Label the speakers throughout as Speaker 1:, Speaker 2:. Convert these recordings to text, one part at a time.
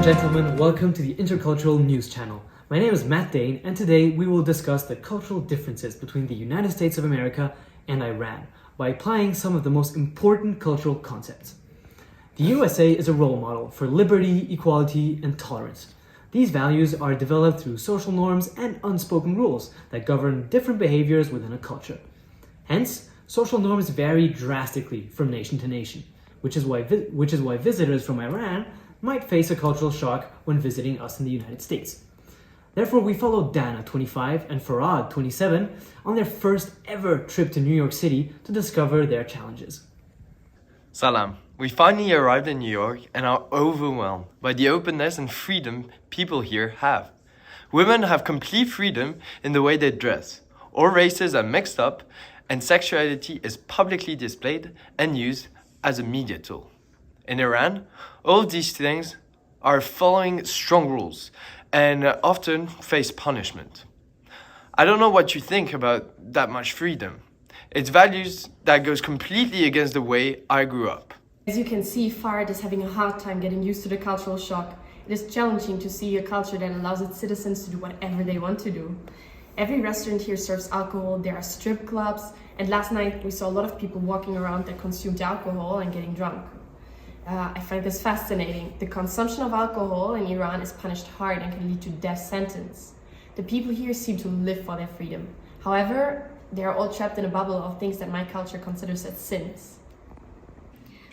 Speaker 1: gentlemen, welcome to the Intercultural News Channel. My name is Matt Dane, and today we will discuss the cultural differences between the United States of America and Iran by applying some of the most important cultural concepts. The USA is a role model for liberty, equality, and tolerance. These values are developed through social norms and unspoken rules that govern different behaviors within a culture. Hence, social norms vary drastically from nation to nation, which is why visitors from Iran might face a cultural shock when visiting us in the United States. Therefore, we followed Dana, 25, and Farad, 27, on their first ever trip to New York City to discover their challenges.
Speaker 2: Salam. We finally arrived in New York and are overwhelmed by the openness and freedom people here have. Women have complete freedom in the way they dress. All races are mixed up, and sexuality is publicly displayed and used as a media tool. In Iran, all these things are following strong rules and often face punishment. I don't know what you think about that much freedom. It's values that goes completely against the way I grew up.
Speaker 3: As you can see, Farad is having a hard time getting used to the cultural shock. It is challenging to see a culture that allows its citizens to do whatever they want to do. Every restaurant here serves alcohol, there are strip clubs, and last night we saw a lot of people walking around that consumed alcohol and getting drunk. I find this fascinating. The consumption of alcohol in Iran is punished hard and can lead to death sentence. The people here seem to live for their freedom. However, they are all trapped in a bubble of things that my culture considers as sins.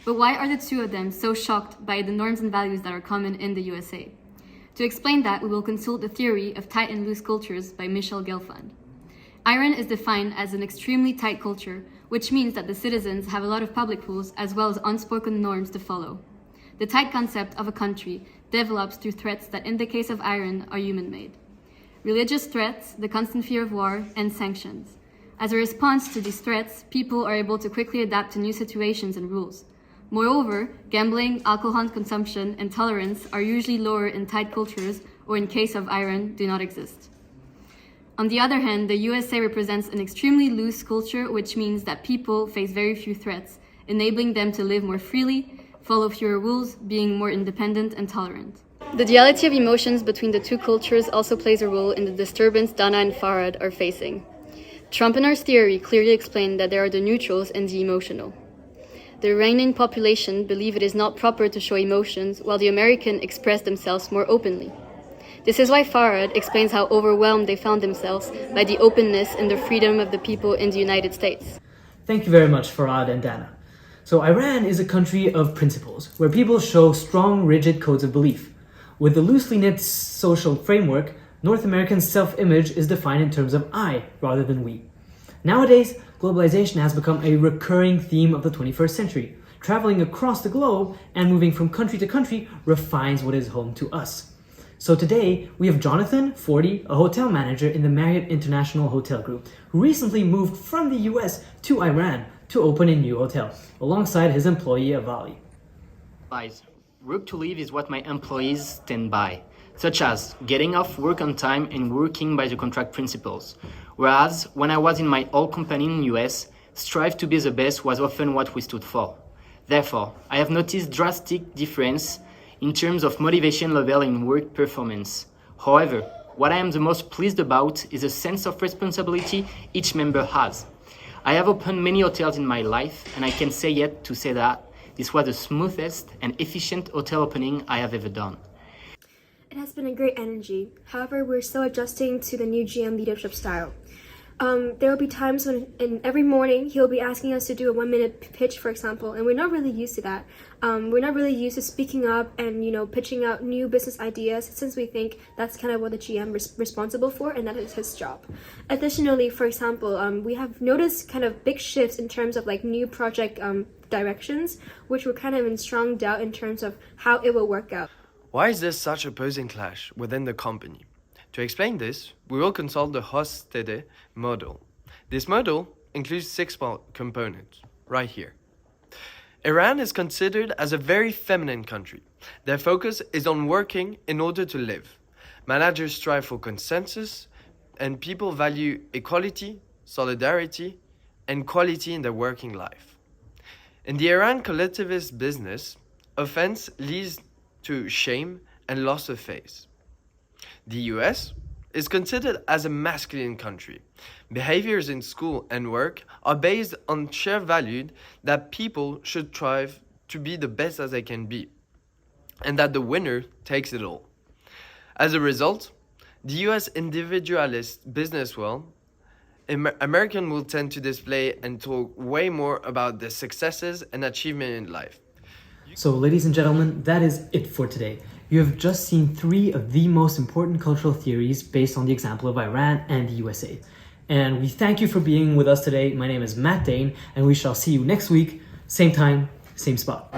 Speaker 4: But why are the two of them so shocked by the norms and values that are common in the USA? To explain that, we will consult the theory of tight and loose cultures by Michel Gelfand. Iran is defined as an extremely tight culture, which means that the citizens have a lot of public rules as well as unspoken norms to follow. The tight concept of a country develops through threats that in the case of Iran are human-made. Religious threats, the constant fear of war, and sanctions. As a response to these threats, people are able to quickly adapt to new situations and rules. Moreover, gambling, alcohol consumption, and tolerance are usually lower in tight cultures, or in case of Iran, do not exist. On the other hand, the USA represents an extremely loose culture, which means that people face very few threats, enabling them to live more freely, follow fewer rules, being more independent and tolerant. The duality of emotions between the two cultures also plays a role in the disturbance Dana and Farad are facing. Trompenaar's theory clearly explained that there are the neutrals and the emotional. The Iranian population believe it is not proper to show emotions, while the American express themselves more openly. This is why Farad explains how overwhelmed they found themselves by the openness and the freedom of the people in the United States.
Speaker 1: Thank you very much, Farad and Dana. So Iran is a country of principles, where people show strong, rigid codes of belief. With the loosely knit social framework, North American self-image is defined in terms of I rather than we. Nowadays, globalization has become a recurring theme of the 21st century. Traveling across the globe and moving from country to country refines what is home to us. So today, we have Jonathan, 40, a hotel manager in the Marriott International Hotel Group, who recently moved from the US to Iran to open a new hotel, alongside his employee Avali.
Speaker 5: Work to live is what my employees stand by, such as getting off work on time and working by the contract principles. Whereas, when I was in my old company in the US, strive to be the best was often what we stood for. Therefore, I have noticed drastic difference in terms of motivation level in work performance. However, what I am the most pleased about is a sense of responsibility each member has. I have opened many hotels in my life, and I can say yet to say that this was the smoothest and efficient hotel opening I have ever done.
Speaker 6: It has been a great energy. However, we're still adjusting to the new GM leadership style. There will be times when every morning he'll be asking us to do a 1-minute pitch, for example, and we're not really used to that. We're not really used to speaking up and, pitching out new business ideas, since we think that's kind of what the GM is responsible for, and that is his job. Additionally, for example, we have noticed kind of big shifts in terms of like new project directions, which were kind of in strong doubt in terms of how it will work out.
Speaker 2: Why is there such opposing clash within the company? To explain this, we will consult the Hofstede model. This model includes 6 components, right here. Iran is considered as a very feminine country. Their focus is on working in order to live. Managers strive for consensus, and people value equality, solidarity, and quality in their working life. In the Iran collectivist business, offense leads to shame and loss of face. The US is considered as a masculine country. Behaviors in school and work are based on shared value that people should strive to be the best as they can be, and that the winner takes it all. As a result, the US individualist business world, American will tend to display and talk way more about their successes and achievement in life.
Speaker 1: So, ladies and gentlemen, that is it for today. You have just seen 3 of the most important cultural theories based on the example of Iran and the USA. And we thank you for being with us today. My name is Matt Dane, and we shall see you next week, same time, same spot.